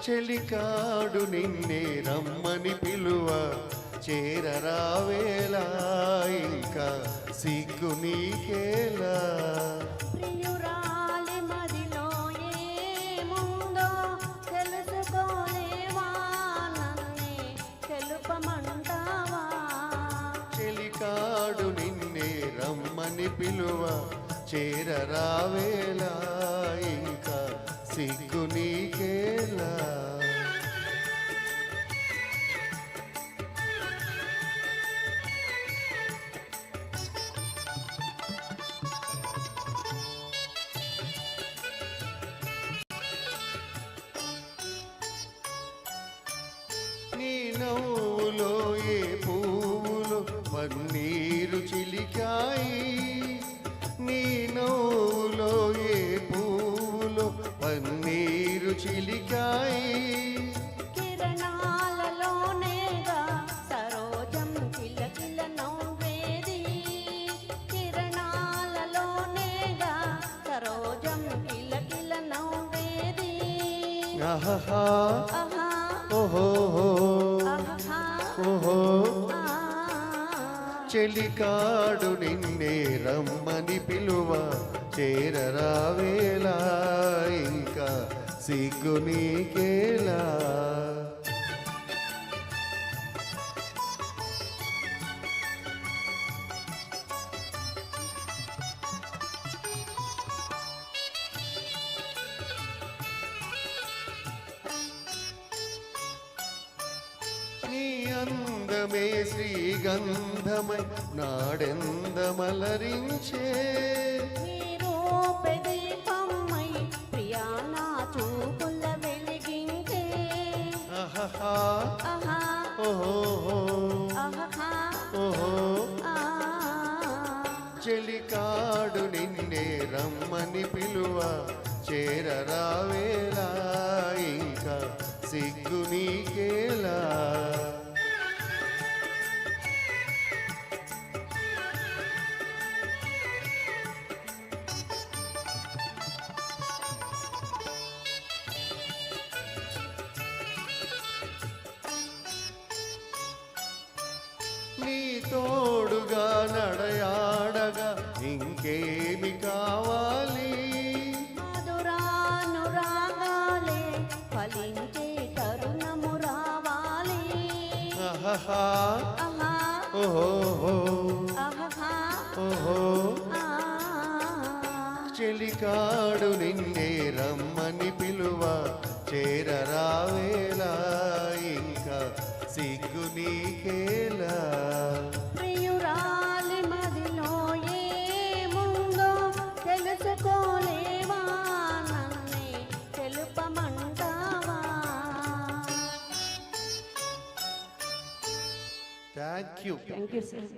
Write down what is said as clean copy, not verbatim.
చెలికాడు నిన్నే రమ్మని పిలువ చేరరావేలా ఇంకా సిగ్గు నీకేలా. ప్రియురాలి మదిలో ఏముందో తెలుసుకోలేవా, నన్నే తెలుపమంటావా. చెలికాడు నిన్నే రమ్మని పిలువ చేరరావేలా ఇంకా సిగ్గు నీకేలా. నీ నవ్వులో ఏ పువ్వులు పన్నీరు చిలికాయి, నీ నవ్వులో ఏ పువ్వులు పన్నీరు చిలికాయి. కిరణాలలోనేగా సరోజం కిలకిల నవ్వేది, కిరణాలలోనేగా సరోజం కిలకిల నవ్వేది. ఆహా ఆహా ఓహో ఆహా ఓహో. ఆ. చెలికాడు నిన్నే రమ్మని పిలువ చేరరావేలా ఇంకా సిగ్గు నీకేలా. నీ అందమే శ్రీగంధమై నాడెందమలరించే, నీ రూపే దీపమై ప్రియా నా చూపుల వెలిగించే. ఆహా ఆహా ఓహో ఆహా ఓహో. ఆ. చెలికాడు నిన్నే రమ్మని పిలువ చేరరావేలా ఇంకా సిగ్గు నీకేలా. నీ తోడుగా నడయాడగా ఇంకేమి కావాలి. మధురానురాగాలే ఫలించే తరుణము రావాలి. ఆహా ఆహా ఓహో ఆహా ఓహో. ఆ. చెలికాడు నిన్నే రమ్మని పిలువ చేరరావేలా ఇంకా సిగ్గు నీకేలా. ప్రియురాలి మదిలో ఏముందో తెలుసుకోలేవా, నన్నే తెలుపమంటావా. Thank you. Thank you sir.